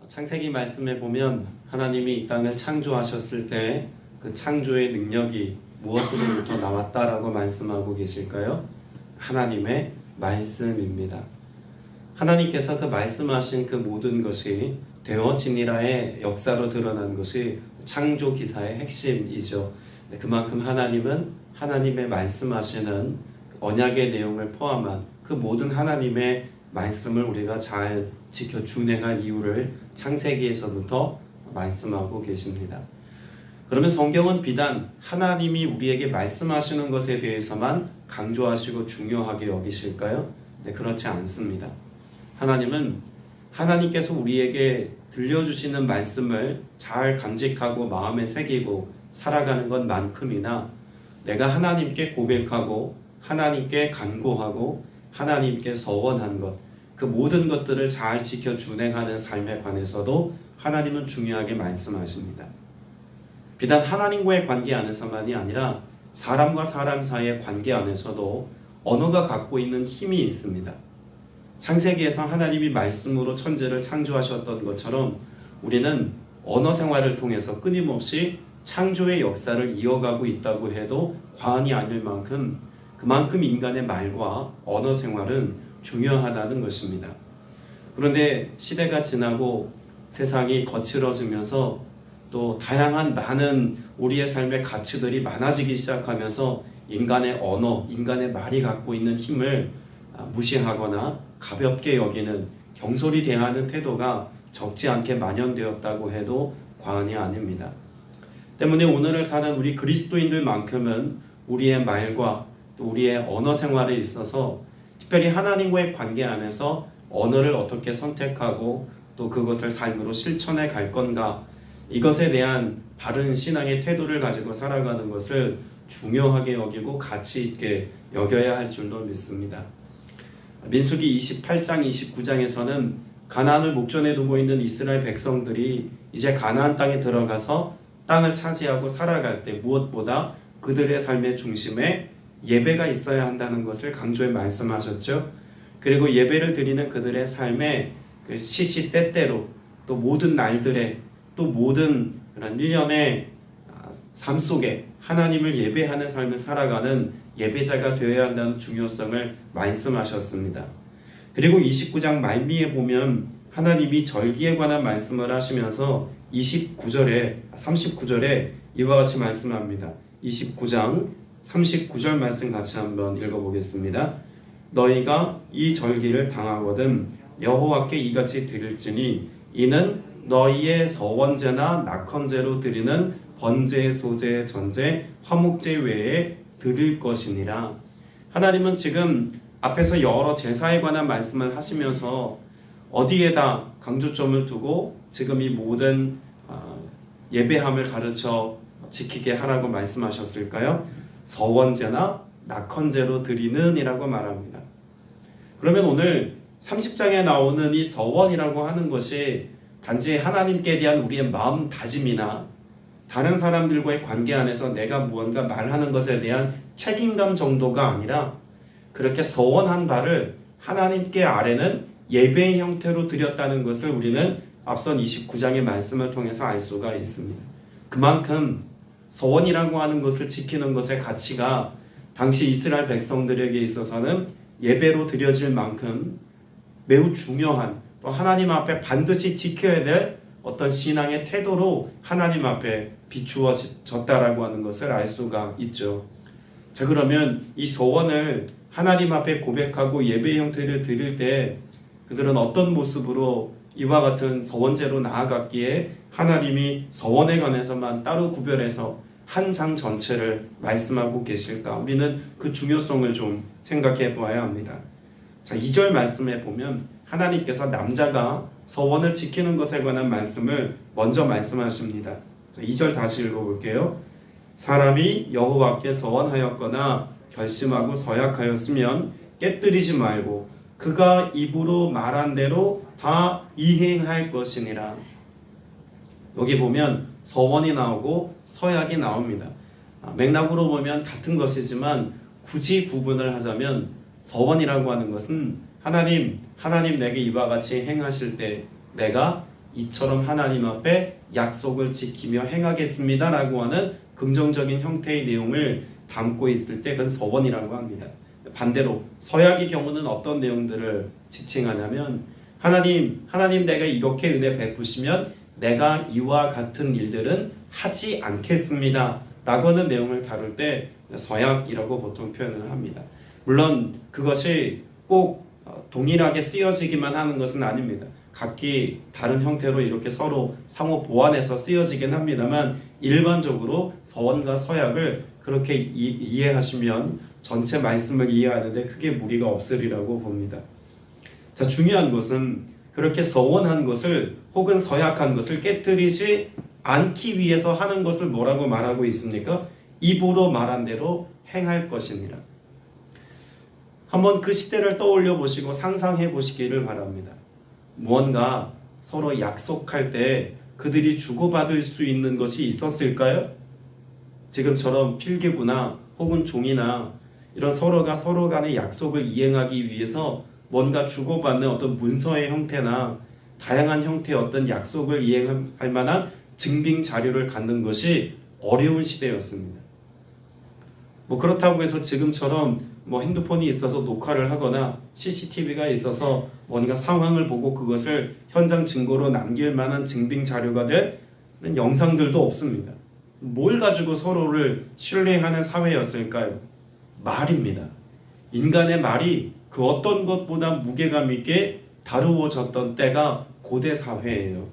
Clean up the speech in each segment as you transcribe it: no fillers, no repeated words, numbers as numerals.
창세기 말씀에 보면 하나님이 이 땅을 창조하셨을 때 그 창조의 능력이 무엇으로부터 나왔다라고 말씀하고 계실까요? 하나님의 말씀입니다. 하나님께서 그 말씀하신 그 모든 것이 되어지니라의 역사로 드러난 것이 창조 기사의 핵심이죠. 그만큼 하나님은 하나님의 말씀하시는 언약의 내용을 포함한 그 모든 하나님의 말씀을 우리가 잘 지켜 준행할 이유를 창세기에서부터 말씀하고 계십니다. 그러면 성경은 비단 하나님이 우리에게 말씀하시는 것에 대해서만 강조하시고 중요하게 여기실까요? 네, 그렇지 않습니다. 하나님은 하나님께서 우리에게 들려주시는 말씀을 잘 간직하고 마음에 새기고 살아가는 것만큼이나 내가 하나님께 고백하고 하나님께 간구하고 하나님께 서원한 것, 그 모든 것들을 잘 지켜 준행하는 삶에 관해서도 하나님은 중요하게 말씀하십니다. 비단 하나님과의 관계 안에서만이 아니라 사람과 사람 사이의 관계 안에서도 언어가 갖고 있는 힘이 있습니다. 창세기에서 하나님이 말씀으로 천지를 창조하셨던 것처럼 우리는 언어 생활을 통해서 끊임없이 창조의 역사를 이어가고 있다고 해도 과언이 아닐 만큼 그만큼 인간의 말과 언어 생활은 중요하다는 것입니다. 그런데 시대가 지나고 세상이 거칠어지면서 또 다양한 많은 우리의 삶의 가치들이 많아지기 시작하면서 인간의 언어, 인간의 말이 갖고 있는 힘을 무시하거나 가볍게 여기는 경솔히 대하는 태도가 적지 않게 만연되었다고 해도 과언이 아닙니다. 때문에 오늘을 사는 우리 그리스도인들만큼은 우리의 말과 또 우리의 언어 생활에 있어서 특별히 하나님과의 관계 안에서 언어를 어떻게 선택하고 또 그것을 삶으로 실천해 갈 건가, 이것에 대한 바른 신앙의 태도를 가지고 살아가는 것을 중요하게 여기고 가치 있게 여겨야 할 줄로 믿습니다. 민수기 28장 29장에서는 가나안을 목전에 두고 있는 이스라엘 백성들이 이제 가나안 땅에 들어가서 땅을 차지하고 살아갈 때 무엇보다 그들의 삶의 중심에 예배가 있어야 한다는 것을 강조해 말씀하셨죠. 그리고 예배를 드리는 그들의 삶에 그 시시때때로 또 모든 날들에 또 모든 그런 일련의 삶 속에 하나님을 예배하는 삶을 살아가는 예배자가 되어야 한다는 중요성을 말씀하셨습니다. 그리고 29장 말미에 보면 하나님이 절기에 관한 말씀을 하시면서 39절에 이와 같이 말씀합니다. 29장 39절 말씀 같이 한번 읽어보겠습니다. 너희가 이 절기를 당하거든 여호와께 이같이 드릴지니 이는 너희의 서원제나 낙헌제로 드리는 번제, 소제, 전제, 화목제 외에 드릴 것이니라. 하나님은 지금 앞에서 여러 제사에 관한 말씀을 하시면서 어디에다 강조점을 두고 지금 이 모든 예배함을 가르쳐 지키게 하라고 말씀하셨을까요? 서원제나 낙헌제로 드리는 이라고 말합니다. 그러면 오늘 30장에 나오는 이 서원이라고 하는 것이 단지 하나님께 대한 우리의 마음 다짐이나 다른 사람들과의 관계 안에서 내가 무언가 말하는 것에 대한 책임감 정도가 아니라 그렇게 서원한 바를 하나님께 아뢰는 예배의 형태로 드렸다는 것을 우리는 앞선 29장의 말씀을 통해서 알 수가 있습니다. 그만큼 서원이라고 하는 것을 지키는 것의 가치가 당시 이스라엘 백성들에게 있어서는 예배로 드려질 만큼 매우 중요한, 또 하나님 앞에 반드시 지켜야 될 어떤 신앙의 태도로 하나님 앞에 비추어졌다라고 하는 것을 알 수가 있죠. 자, 그러면 이 서원을 하나님 앞에 고백하고 예배 형태를 드릴 때 그들은 어떤 모습으로 이와 같은 서원제로 나아갔기에 하나님이 서원에 관해서만 따로 구별해서 한 장 전체를 말씀하고 계실까? 우리는 그 중요성을 좀 생각해 보아야 합니다. 자, 2절 말씀에 보면 하나님께서 남자가 서원을 지키는 것에 관한 말씀을 먼저 말씀하십니다. 자, 2절 다시 읽어볼게요. 사람이 여호와께 서원하였거나 결심하고 서약하였으면 깨뜨리지 말고 그가 입으로 말한 대로 다 이행할 것이니라. 여기 보면 서원이 나오고 서약이 나옵니다. 맥락으로 보면 같은 것이지만 굳이 구분을 하자면 서원이라고 하는 것은 하나님 내게 이와 같이 행하실 때 내가 이처럼 하나님 앞에 약속을 지키며 행하겠습니다 라고 하는 긍정적인 형태의 내용을 담고 있을 때 그건 서원이라고 합니다. 반대로 서약의 경우는 어떤 내용들을 지칭하냐면 하나님 내가 이렇게 은혜 베푸시면 내가 이와 같은 일들은 하지 않겠습니다 라고 하는 내용을 다룰 때 서약이라고 보통 표현을 합니다. 물론 그것이 꼭 동일하게 쓰여지기만 하는 것은 아닙니다. 각기 다른 형태로 이렇게 서로 상호 보완해서 쓰여지긴 합니다만 일반적으로 서원과 서약을 그렇게 이해하시면 전체 말씀을 이해하는데 크게 무리가 없으리라고 봅니다. 자, 중요한 것은 그렇게 서원한 것을 혹은 서약한 것을 깨뜨리지 않기 위해서 하는 것을 뭐라고 말하고 있습니까? 입으로 말한 대로 행할 것이니라. 한번 그 시대를 떠올려 보시고 상상해 보시기를 바랍니다. 무언가 서로 약속할 때 그들이 주고받을 수 있는 것이 있었을까요? 지금처럼 필기구나 혹은 종이나 이런 서로가 서로 간의 약속을 이행하기 위해서 뭔가 주고받는 어떤 문서의 형태나 다양한 형태의 어떤 약속을 이행할 만한 증빙 자료를 갖는 것이 어려운 시대였습니다. 그렇다고 해서 지금처럼 핸드폰이 있어서 녹화를 하거나 CCTV가 있어서 뭔가 상황을 보고 그것을 현장 증거로 남길 만한 증빙 자료가 된 영상들도 없습니다. 뭘 가지고 서로를 신뢰하는 사회였을까요? 말입니다. 인간의 말이 그 어떤 것보다 무게감 있게 다루어졌던 때가 고대 사회예요.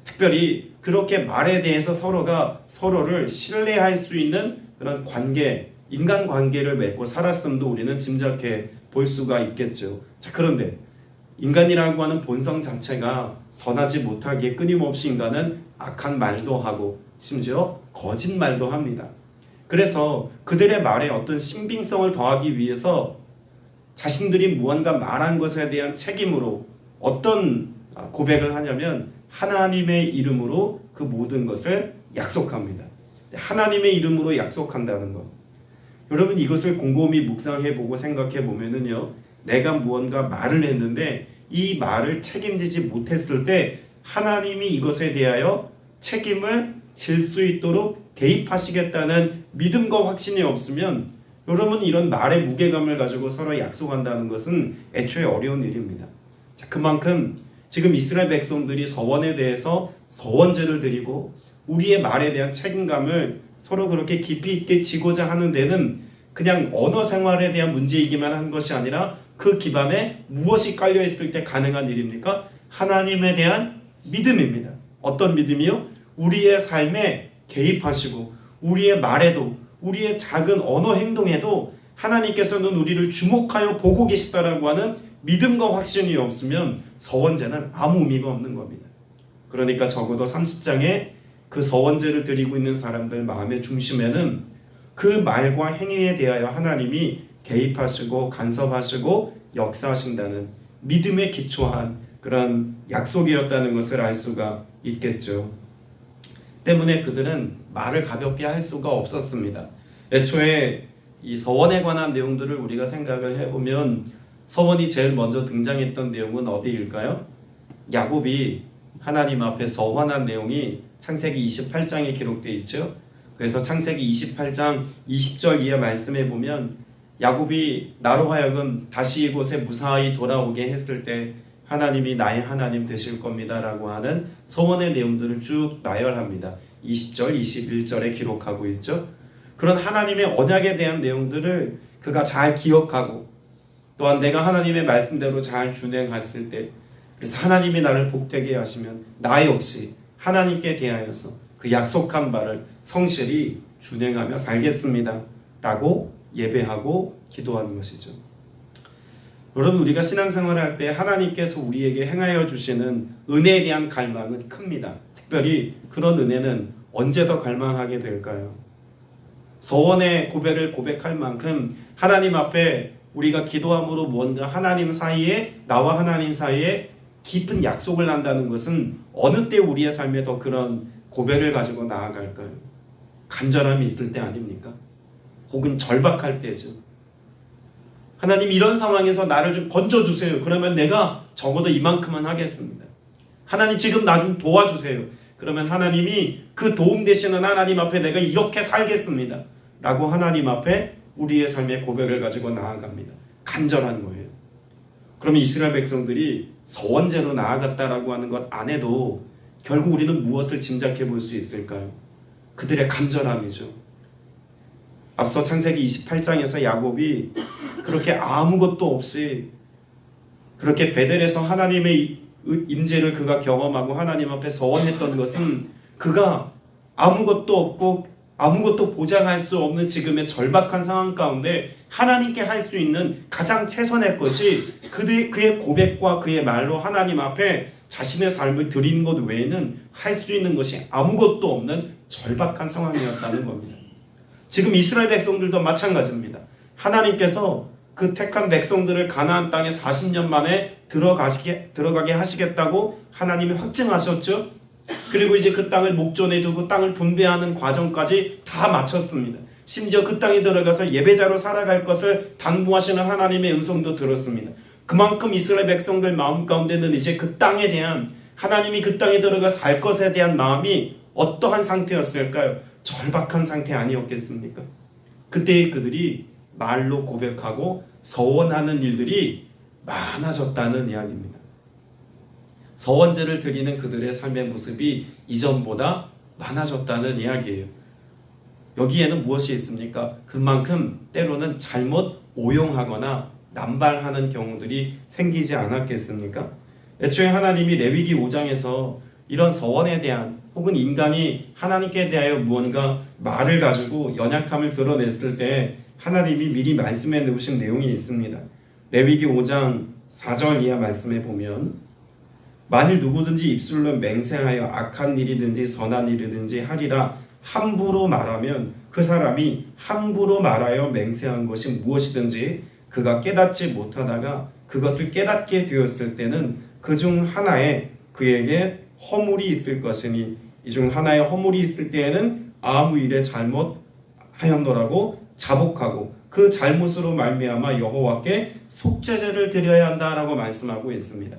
특별히 그렇게 말에 대해서 서로가 서로를 신뢰할 수 있는 그런 관계, 인간관계를 맺고 살았음도 우리는 짐작해 볼 수가 있겠죠. 자, 그런데 인간이라고 하는 본성 자체가 선하지 못하기에 끊임없이 인간은 악한 말도 하고 심지어 거짓말도 합니다. 그래서 그들의 말에 어떤 신빙성을 더하기 위해서 자신들이 무언가 말한 것에 대한 책임으로 어떤 고백을 하냐면 하나님의 이름으로 그 모든 것을 약속합니다. 하나님의 이름으로 약속한다는 것. 여러분 이것을 곰곰이 묵상해보고 생각해보면은요, 내가 무언가 말을 했는데 이 말을 책임지지 못했을 때 하나님이 이것에 대하여 책임을 질 수 있도록 개입하시겠다는 믿음과 확신이 없으면 여러분 이런 말의 무게감을 가지고 서로 약속한다는 것은 애초에 어려운 일입니다. 자, 그만큼 지금 이스라엘 백성들이 서원에 대해서 서원제를 드리고 우리의 말에 대한 책임감을 서로 그렇게 깊이 있게 지고자 하는 데는 그냥 언어 생활에 대한 문제이기만 한 것이 아니라 그 기반에 무엇이 깔려 있을 때 가능한 일입니까? 하나님에 대한 믿음입니다. 어떤 믿음이요? 우리의 삶에 개입하시고 우리의 말에도 우리의 작은 언어 행동에도 하나님께서는 우리를 주목하여 보고 계시다라고 하는 믿음과 확신이 없으면 서원제는 아무 의미가 없는 겁니다. 그러니까 적어도 30장에 그 서원제를 드리고 있는 사람들 마음의 중심에는 그 말과 행위에 대하여 하나님이 개입하시고 간섭하시고 역사하신다는 믿음에 기초한 그런 약속이었다는 것을 알 수가 있겠죠. 때문에 그들은 말을 가볍게 할 수가 없었습니다. 애초에 이 서원에 관한 내용들을 우리가 생각을 해보면 서원이 제일 먼저 등장했던 내용은 어디일까요? 야곱이 하나님 앞에 서원한 내용이 창세기 28장에 기록되어 있죠. 그래서 창세기 28장 20절 이하 말씀해 보면 야곱이 나로 하여금 다시 이곳에 무사히 돌아오게 했을 때 하나님이 나의 하나님 되실 겁니다 라고 하는 서원의 내용들을 쭉 나열합니다. 20절, 21절에 기록하고 있죠. 그런 하나님의 언약에 대한 내용들을 그가 잘 기억하고 또한 내가 하나님의 말씀대로 잘 준행했을 때 그래서 하나님이 나를 복되게 하시면 나 역시 하나님께 대하여서 그 약속한 바를 성실히 준행하며 살겠습니다 라고 예배하고 기도하는 것이죠. 여러분 우리가 신앙생활을 할 때 하나님께서 우리에게 행하여 주시는 은혜에 대한 갈망은 큽니다. 특별히 그런 은혜는 언제 더 갈망하게 될까요? 서원의 고백을 고백할 만큼 하나님 앞에 우리가 기도함으로 무언가 하나님 사이에 나와 하나님 사이에 깊은 약속을 한다는 것은 어느 때 우리의 삶에 더 그런 고백을 가지고 나아갈까요? 간절함이 있을 때 아닙니까? 혹은 절박할 때죠. 하나님 이런 상황에서 나를 좀 건져주세요. 그러면 내가 적어도 이만큼은 하겠습니다. 하나님 지금 나 좀 도와주세요. 그러면 하나님이 그 도움 되시는 하나님 앞에 내가 이렇게 살겠습니다 라고 하나님 앞에 우리의 삶의 고백을 가지고 나아갑니다. 간절한 거예요. 그러면 이스라엘 백성들이 서원제로 나아갔다라고 하는 것 안에도 결국 우리는 무엇을 짐작해 볼 수 있을까요? 그들의 간절함이죠. 앞서 창세기 28장에서 야곱이 그렇게 아무것도 없이 그렇게 베델에서 하나님의 임재를 그가 경험하고 하나님 앞에 서원했던 것은 그가 아무것도 없고 아무것도 보장할 수 없는 지금의 절박한 상황 가운데 하나님께 할 수 있는 가장 최선의 것이 그의 고백과 그의 말로 하나님 앞에 자신의 삶을 드리는 것 외에는 할 수 있는 것이 아무것도 없는 절박한 상황이었다는 겁니다. 지금 이스라엘 백성들도 마찬가지입니다. 하나님께서 그 택한 백성들을 가나안 땅에 40년 만에 들어가게 하시겠다고 하나님이 확증하셨죠. 그리고 이제 그 땅을 목전에 두고 땅을 분배하는 과정까지 다 마쳤습니다. 심지어 그 땅에 들어가서 예배자로 살아갈 것을 당부하시는 하나님의 음성도 들었습니다. 그만큼 이스라엘 백성들 마음 가운데는 이제 그 땅에 대한 하나님이 그 땅에 들어가 살 것에 대한 마음이 어떠한 상태였을까요? 절박한 상태 아니었겠습니까? 그때 그들이 말로 고백하고 서원하는 일들이 많아졌다는 이야기입니다. 서원제를 드리는 그들의 삶의 모습이 이전보다 많아졌다는 이야기예요. 여기에는 무엇이 있습니까? 그만큼 때로는 잘못 오용하거나 남발하는 경우들이 생기지 않았겠습니까? 애초에 하나님이 레위기 5장에서 이런 서원에 대한 혹은 인간이 하나님께 대하여 무언가 말을 가지고 연약함을 드러냈을 때 하나님이 미리 말씀해 놓으신 내용이 있습니다. 레위기 5장 4절 이하 말씀에 보면 만일 누구든지 입술로 맹세하여 악한 일이든지 선한 일이든지 하리라 함부로 말하면 그 사람이 함부로 말하여 맹세한 것이 무엇이든지 그가 깨닫지 못하다가 그것을 깨닫게 되었을 때는 그 중 하나에 그에게 허물이 있을 것이니 이 중 하나에 허물이 있을 때에는 아무 일에 잘못하였노라고 자복하고 그 잘못으로 말미암아 여호와께 속죄제를 드려야 한다라고 말씀하고 있습니다.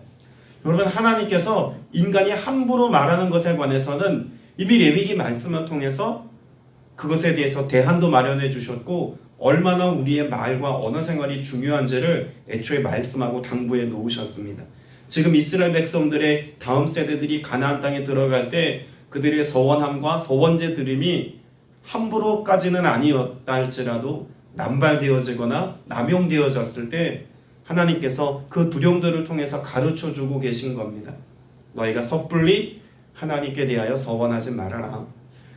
여러분, 하나님께서 인간이 함부로 말하는 것에 관해서는 이미 레위기 말씀을 통해서 그것에 대해서 대안도 마련해 주셨고 얼마나 우리의 말과 언어 생활이 중요한지를 애초에 말씀하고 당부해 놓으셨습니다. 지금 이스라엘 백성들의 다음 세대들이 가나안 땅에 들어갈 때 그들의 서원함과 서원제 드림이 함부로까지는 아니었다 할지라도 남발되어지거나 남용되어졌을 때 하나님께서 그 두려움들을 통해서 가르쳐주고 계신 겁니다. 너희가 섣불리 하나님께 대하여 서원하지 말아라.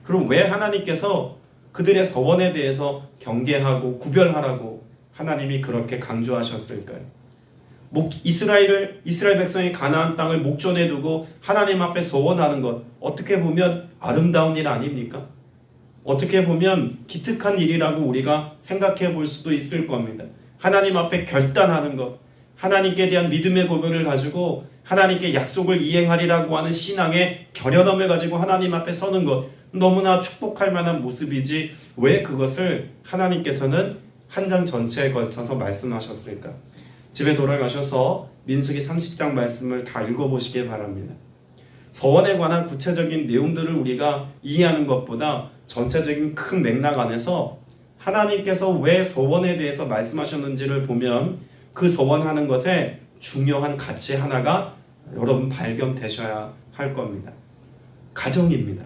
그럼 왜 하나님께서 그들의 서원에 대해서 경계하고 구별하라고 하나님이 그렇게 강조하셨을까요? 이스라엘 백성이 가나안 땅을 목전에 두고 하나님 앞에 서원하는 것, 어떻게 보면 아름다운 일 아닙니까? 어떻게 보면 기특한 일이라고 우리가 생각해 볼 수도 있을 겁니다. 하나님 앞에 결단하는 것, 하나님께 대한 믿음의 고백을 가지고 하나님께 약속을 이행하리라고 하는 신앙의 결연함을 가지고 하나님 앞에 서는 것, 너무나 축복할 만한 모습이지 왜 그것을 하나님께서는 한 장 전체에 걸쳐서 말씀하셨을까? 집에 돌아가셔서 민수기 30장 말씀을 다 읽어보시기 바랍니다. 서원에 관한 구체적인 내용들을 우리가 이해하는 것보다 전체적인 큰 맥락 안에서 하나님께서 왜 서원에 대해서 말씀하셨는지를 보면 그 서원하는 것에 중요한 가치 하나가 여러분 발견되셔야 할 겁니다. 가정입니다.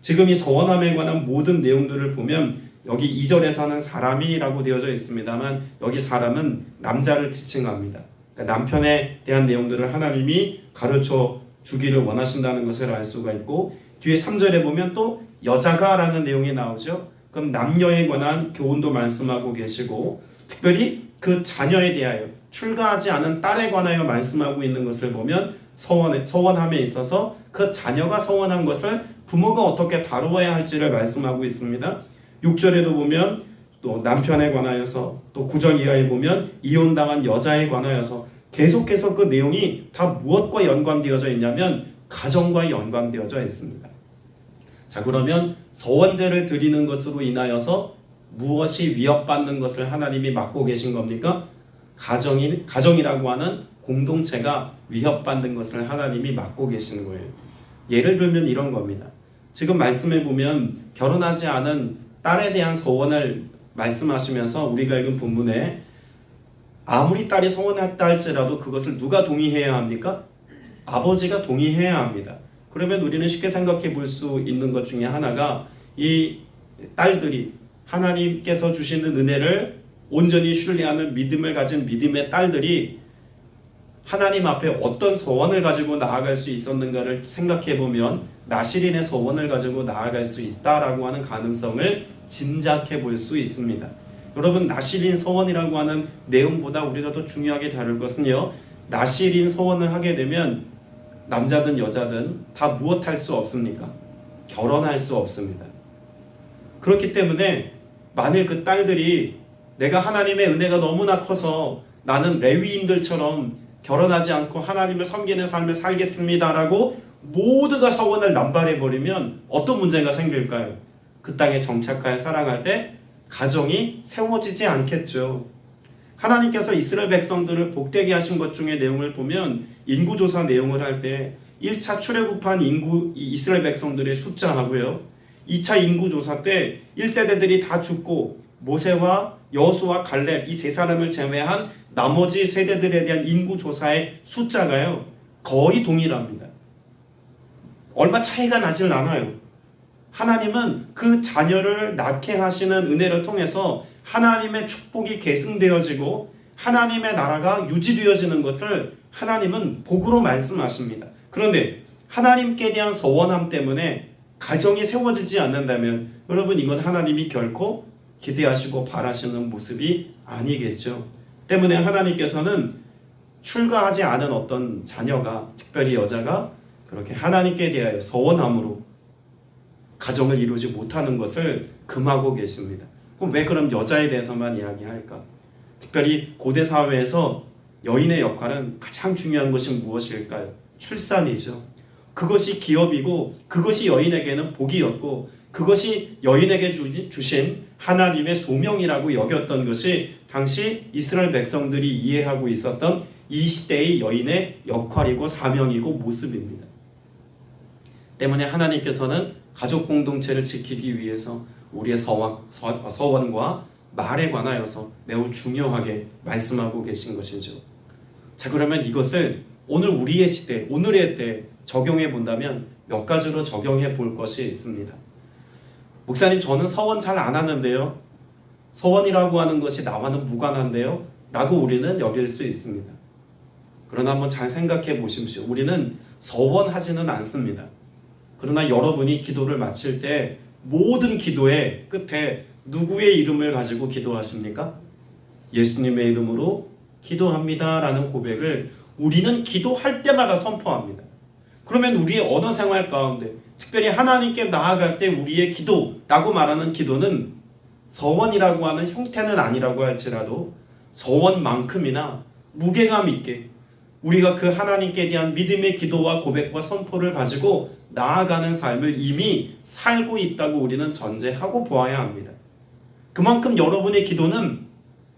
지금 이 서원함에 관한 모든 내용들을 보면 여기 2절에서는 사람이라고 되어져 있습니다만 여기 사람은 남자를 지칭합니다. 그러니까 남편에 대한 내용들을 하나님이 가르쳐 주기를 원하신다는 것을 알 수가 있고 뒤에 3절에 보면 또 여자가 라는 내용이 나오죠. 그럼 남녀에 관한 교훈도 말씀하고 계시고 특별히 그 자녀에 대하여 출가하지 않은 딸에 관하여 말씀하고 있는 것을 보면 서원함에 있어서 그 자녀가 서원한 것을 부모가 어떻게 다루어야 할지를 말씀하고 있습니다. 6절에도 보면 또 남편에 관하여서 또 9절 이하에 보면 이혼당한 여자에 관하여서 계속해서 그 내용이 다 무엇과 연관되어져 있냐면 가정과 연관되어져 있습니다. 자, 그러면 서원제를 드리는 것으로 인하여서 무엇이 위협받는 것을 하나님이 막고 계신 겁니까? 가정이라고 하는 공동체가 위협받는 것을 하나님이 막고 계시는 거예요. 예를 들면 이런 겁니다. 지금 말씀해 보면 결혼하지 않은 딸에 대한 서원을 말씀하시면서 우리가 읽은 본문에 아무리 딸이 서원했다 할지라도 그것을 누가 동의해야 합니까? 아버지가 동의해야 합니다. 그러면 우리는 쉽게 생각해 볼 수 있는 것 중에 하나가 이 딸들이 하나님께서 주시는 은혜를 온전히 신뢰하는 믿음을 가진 믿음의 딸들이 하나님 앞에 어떤 서원을 가지고 나아갈 수 있었는가를 생각해 보면 나실인의 서원을 가지고 나아갈 수 있다라고 하는 가능성을 짐작해 볼 수 있습니다. 여러분, 나실인 서원이라고 하는 내용보다 우리가 더 중요하게 다룰 것은요, 나실인 서원을 하게 되면 남자든 여자든 다 무엇할 수 없습니까? 결혼할 수 없습니다. 그렇기 때문에 만일 그 딸들이 내가 하나님의 은혜가 너무나 커서 나는 레위인들처럼 결혼하지 않고 하나님을 섬기는 삶을 살겠습니다라고 모두가 서원을 남발해버리면 어떤 문제가 생길까요? 그 땅에 정착하여 살아갈 때 가정이 세워지지 않겠죠. 하나님께서 이스라엘 백성들을 복되게 하신 것 중에 내용을 보면 인구조사 내용을 할 때 1차 출애굽한 이스라엘 백성들의 숫자하고요, 2차 인구조사 때 1세대들이 다 죽고 모세와 여호수아 갈렙 이 세 사람을 제외한 나머지 세대들에 대한 인구조사의 숫자가요 거의 동일합니다. 얼마 차이가 나질 않아요. 하나님은 그 자녀를 낳게 하시는 은혜를 통해서 하나님의 축복이 계승되어지고 하나님의 나라가 유지되어지는 것을 하나님은 복으로 말씀하십니다. 그런데 하나님께 대한 서원함 때문에 가정이 세워지지 않는다면 여러분, 이건 하나님이 결코 기대하시고 바라시는 모습이 아니겠죠. 때문에 하나님께서는 출가하지 않은 어떤 자녀가, 특별히 여자가 그렇게 하나님께 대하여 서원함으로 가정을 이루지 못하는 것을 금하고 계십니다. 그럼 왜 그럼 여자에 대해서만 이야기할까? 특별히 고대 사회에서 여인의 역할은 가장 중요한 것이 무엇일까요? 출산이죠. 그것이 기업이고 그것이 여인에게는 복이었고 그것이 여인에게 주신 하나님의 소명이라고 여겼던 것이 당시 이스라엘 백성들이 이해하고 있었던 이 시대의 여인의 역할이고 사명이고 모습입니다. 때문에 하나님께서는 가족 공동체를 지키기 위해서 우리의 서원과 말에 관하여서 매우 중요하게 말씀하고 계신 것이죠. 자, 그러면 이것을 오늘 우리의 시대, 오늘의 때 적용해 본다면 몇 가지로 적용해 볼 것이 있습니다. 목사님, 저는 서원 잘 안 하는데요, 서원이라고 하는 것이 나와는 무관한데요 라고 우리는 여길 수 있습니다. 그러나 한번 잘 생각해 보십시오. 우리는 서원하지는 않습니다. 그러나 여러분이 기도를 마칠 때 모든 기도의 끝에 누구의 이름을 가지고 기도하십니까? 예수님의 이름으로 기도합니다 라는 고백을 우리는 기도할 때마다 선포합니다. 그러면 우리의 언어 생활 가운데 특별히 하나님께 나아갈 때 우리의 기도라고 말하는 기도는 서원이라고 하는 형태는 아니라고 할지라도 서원만큼이나 무게감 있게 우리가 그 하나님께 대한 믿음의 기도와 고백과 선포를 가지고 나아가는 삶을 이미 살고 있다고 우리는 전제하고 보아야 합니다. 그만큼 여러분의 기도는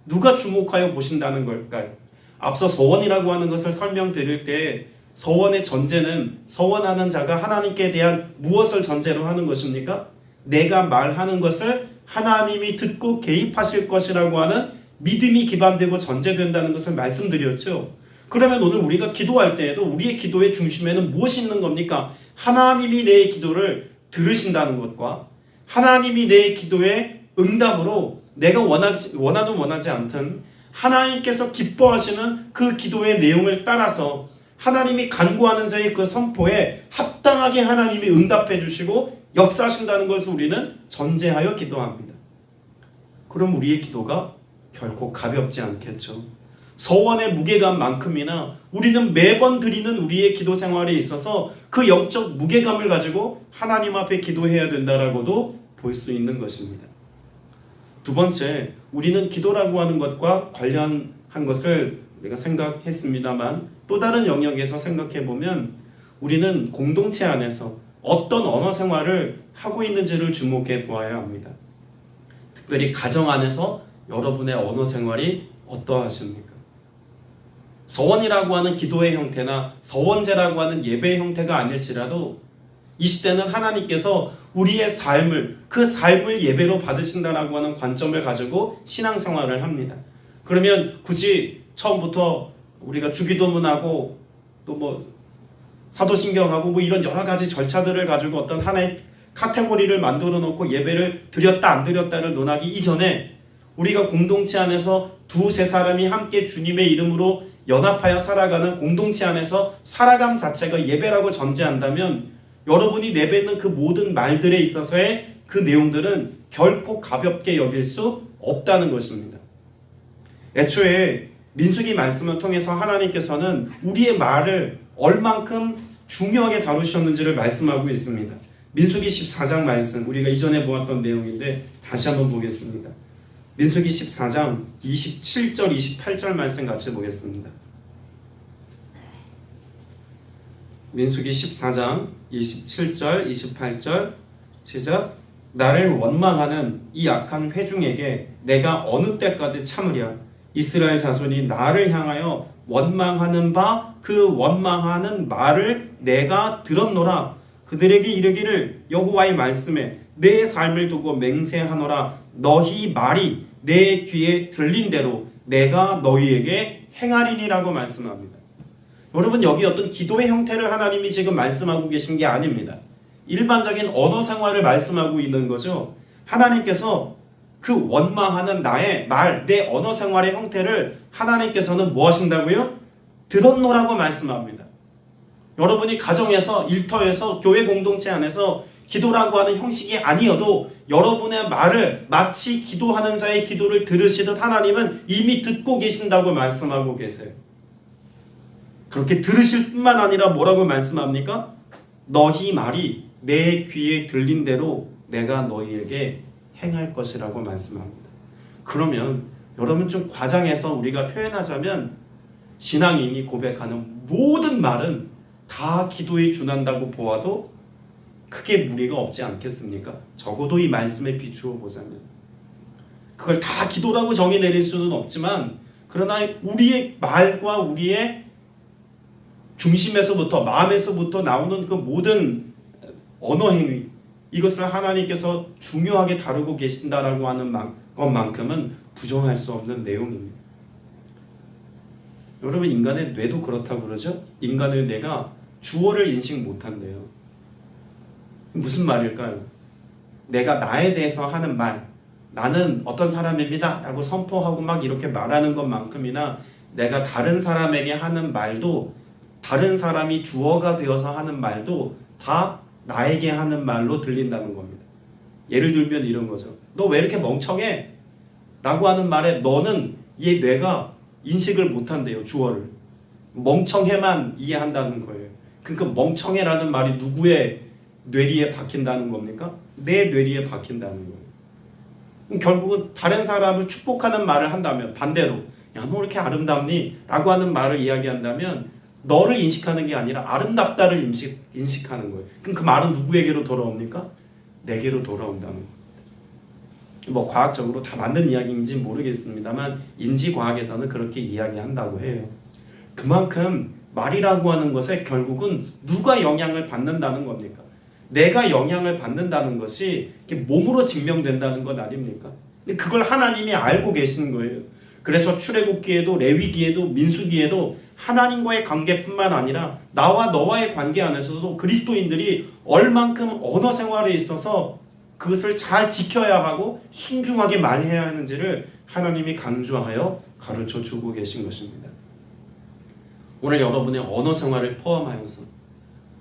누가 주목하여 보신다는 걸까요? 앞서 서원이라고 하는 것을 설명드릴 때 서원의 전제는 서원하는 자가 하나님께 대한 무엇을 전제로 하는 것입니까? 내가 말하는 것을 하나님이 듣고 개입하실 것이라고 하는 믿음이 기반되고 전제된다는 것을 말씀드렸죠. 그러면 오늘 우리가 기도할 때에도 우리의 기도의 중심에는 무엇이 있는 겁니까? 하나님이 내 기도를 들으신다는 것과 하나님이 내 기도의 응답으로 내가 원하지 않든 하나님께서 기뻐하시는 그 기도의 내용을 따라서 하나님이 간구하는 자의 그 선포에 합당하게 하나님이 응답해 주시고 역사하신다는 것을 우리는 전제하여 기도합니다. 그럼 우리의 기도가 결코 가볍지 않겠죠. 서원의 무게감만큼이나 우리는 매번 드리는 우리의 기도 생활에 있어서 그 영적 무게감을 가지고 하나님 앞에 기도해야 된다라고도 볼 수 있는 것입니다. 두 번째, 우리는 기도라고 하는 것과 관련한 것을 우리가 생각했습니다만 또 다른 영역에서 생각해 보면 우리는 공동체 안에서 어떤 언어 생활을 하고 있는지를 주목해 보아야 합니다. 특별히 가정 안에서 여러분의 언어 생활이 어떠하십니까? 서원이라고 하는 기도의 형태나 서원제라고 하는 예배의 형태가 아닐지라도 이 시대는 하나님께서 우리의 삶을, 그 삶을 예배로 받으신다라고 하는 관점을 가지고 신앙생활을 합니다. 그러면 굳이 처음부터 우리가 주기도문하고 또 사도신경하고 이런 여러 가지 절차들을 가지고 어떤 하나의 카테고리를 만들어 놓고 예배를 드렸다 안 드렸다를 논하기 이전에 우리가 공동체 안에서 두세 사람이 함께 주님의 이름으로 연합하여 살아가는 공동체 안에서 살아감 자체가 예배라고 전제한다면 여러분이 내뱉는 그 모든 말들에 있어서의 그 내용들은 결코 가볍게 여길 수 없다는 것입니다. 애초에 민수기 말씀을 통해서 하나님께서는 우리의 말을 얼만큼 중요하게 다루셨는지를 말씀하고 있습니다. 민수기 14장 말씀, 우리가 이전에 보았던 내용인데 다시 한번 보겠습니다. 민수기 14장 27절 28절 말씀 같이 보겠습니다. 민수기 14장 27절 28절 시작. 나를 원망하는 이 악한 회중에게 내가 어느 때까지 참으랴. 이스라엘 자손이 나를 향하여 원망하는 바 그 원망하는 말을 내가 들었노라. 그들에게 이르기를 여호와의 말씀에 내 삶을 두고 맹세하노라. 너희 말이 내 귀에 들린 대로 내가 너희에게 행하리니라고 말씀합니다. 여러분, 여기 어떤 기도의 형태를 하나님이 지금 말씀하고 계신 게 아닙니다. 일반적인 언어 생활을 말씀하고 있는 거죠. 하나님께서 그 원망하는 나의 말, 내 언어 생활의 형태를 하나님께서는 뭐 하신다고요? 들었노라고 말씀합니다. 여러분이 가정에서, 일터에서, 교회 공동체 안에서 기도라고 하는 형식이 아니어도 여러분의 말을 마치 기도하는 자의 기도를 들으시듯 하나님은 이미 듣고 계신다고 말씀하고 계세요. 그렇게 들으실 뿐만 아니라 뭐라고 말씀합니까? 너희 말이 내 귀에 들린 대로 내가 너희에게 행할 것이라고 말씀합니다. 그러면 여러분 좀 과장해서 우리가 표현하자면 신앙인이 고백하는 모든 말은 다 기도에 준한다고 보아도 크게 무리가 없지 않겠습니까? 적어도 이 말씀에 비추어 보자면 그걸 다 기도라고 정의 내릴 수는 없지만 그러나 우리의 말과 우리의 중심에서부터 마음에서부터 나오는 그 모든 언어 행위 이것을 하나님께서 중요하게 다루고 계신다라고 하는 것만큼은 부정할 수 없는 내용입니다. 여러분, 인간의 뇌도 그렇다고 그러죠? 인간의 뇌가 주어를 인식 못한대요. 무슨 말일까요? 내가 나에 대해서 하는 말, 나는 어떤 사람입니다 라고 선포하고 막 이렇게 말하는 것만큼이나 내가 다른 사람에게 하는 말도, 다른 사람이 주어가 되어서 하는 말도 다 나에게 하는 말로 들린다는 겁니다. 예를 들면 이런 거죠. 너 왜 이렇게 멍청해? 라고 하는 말에 너는 얘 뇌가 인식을 못한대요. 주어를. 멍청해만 이해한다는 거예요. 그러니까 멍청해라는 말이 누구의 뇌리에 박힌다는 겁니까? 내 뇌리에 박힌다는 거예요. 결국은 다른 사람을 축복하는 말을 한다면 반대로 야, 너 이렇게 아름답니? 라고 하는 말을 이야기한다면 너를 인식하는 게 아니라 아름답다를 인식하는 거예요. 그럼 그 말은 누구에게로 돌아옵니까? 내게로 돌아온다는 거예요. 과학적으로 다 맞는 이야기인지 모르겠습니다만 인지과학에서는 그렇게 이야기한다고 해요. 그만큼 말이라고 하는 것에 결국은 누가 영향을 받는다는 겁니까? 내가 영향을 받는다는 것이 몸으로 증명된다는 것 아닙니까? 근데 그걸 하나님이 알고 계시는 거예요. 그래서 출애굽기에도 레위기에도 민수기에도 하나님과의 관계뿐만 아니라 나와 너와의 관계 안에서도 그리스도인들이 얼만큼 언어 생활에 있어서 그것을 잘 지켜야 하고 순중하게 말해야 하는지를 하나님이 강조하여 가르쳐 주고 계신 것입니다. 오늘 여러분의 언어 생활을 포함하여서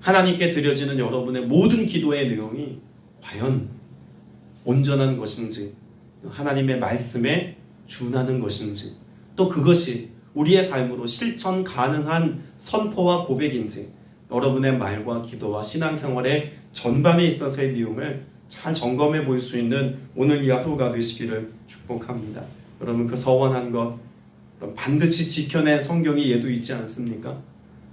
하나님께 드려지는 여러분의 모든 기도의 내용이 과연 온전한 것인지, 하나님의 말씀에 준하는 것인지, 또 그것이 우리의 삶으로 실천 가능한 선포와 고백인지 여러분의 말과 기도와 신앙생활의 전반에 있어서의 내용을 잘 점검해 볼 수 있는 오늘 이 하루가 되시기를 축복합니다. 여러분, 그 서원한 것 반드시 지켜낸 성경이 예도 있지 않습니까?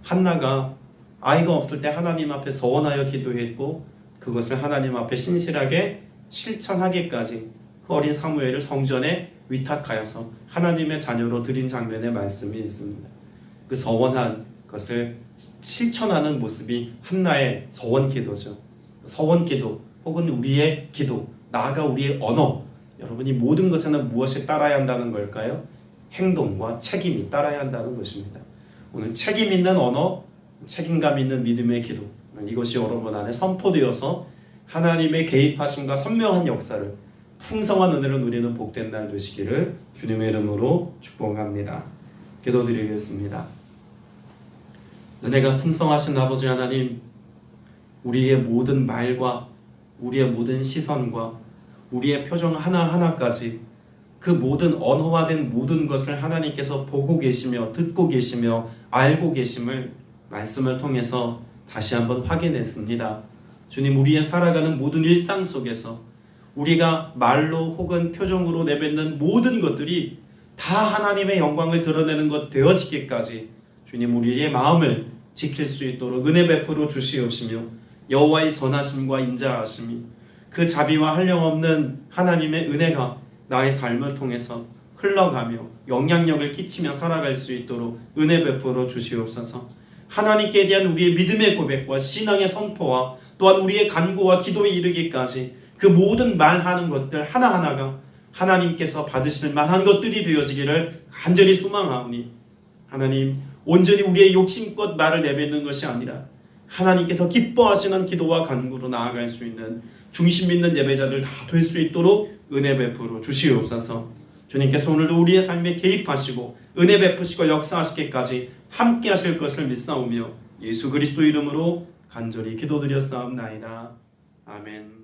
한나가 아이가 없을 때 하나님 앞에 서원하여 기도했고 그것을 하나님 앞에 신실하게 실천하기까지 그 어린 사무엘을 성전에 위탁하여서 하나님의 자녀로 드린 장면의 말씀이 있습니다. 그 서원한 것을 실천하는 모습이 한나의 서원 기도죠. 서원 기도 혹은 우리의 기도, 나아가 우리의 언어, 여러분이 모든 것에는 무엇이 따라야 한다는 걸까요? 행동과 책임이 따라야 한다는 것입니다. 오늘 책임 있는 언어, 책임감 있는 믿음의 기도, 이것이 여러분 안에 선포되어서 하나님의 개입하심과 선명한 역사를, 풍성한 은혜를 누리는 복된 날 되시기를 주님의 이름으로 축복합니다. 기도드리겠습니다. 은혜가 풍성하신 아버지 하나님, 우리의 모든 말과 우리의 모든 시선과 우리의 표정 하나하나까지 그 모든 언어화된 모든 것을 하나님께서 보고 계시며 듣고 계시며 알고 계심을 말씀을 통해서 다시 한번 확인했습니다. 주님, 우리의 살아가는 모든 일상 속에서 우리가 말로 혹은 표정으로 내뱉는 모든 것들이 다 하나님의 영광을 드러내는 것 되어지기까지 주님, 우리의 마음을 지킬 수 있도록 은혜 베풀어 주시옵시며 여호와의 선하심과 인자하심이, 그 자비와 한량없는 하나님의 은혜가 나의 삶을 통해서 흘러가며 영향력을 끼치며 살아갈 수 있도록 은혜 베풀어 주시옵소서. 하나님께 대한 우리의 믿음의 고백과 신앙의 선포와 또한 우리의 간구와 기도에 이르기까지 그 모든 말하는 것들 하나하나가 하나님께서 받으실 만한 것들이 되어지기를 간절히 소망하오니, 하나님, 온전히 우리의 욕심껏 말을 내뱉는 것이 아니라 하나님께서 기뻐하시는 기도와 간구로 나아갈 수 있는 중심 있는 예배자들 다 될 수 있도록 은혜 베풀어 주시옵소서. 주님께서 오늘도 우리의 삶에 개입하시고 은혜 베푸시고 역사하시기까지 함께 하실 것을 믿사오며 예수 그리스도 이름으로 간절히 기도드렸사옵나이다. 아멘.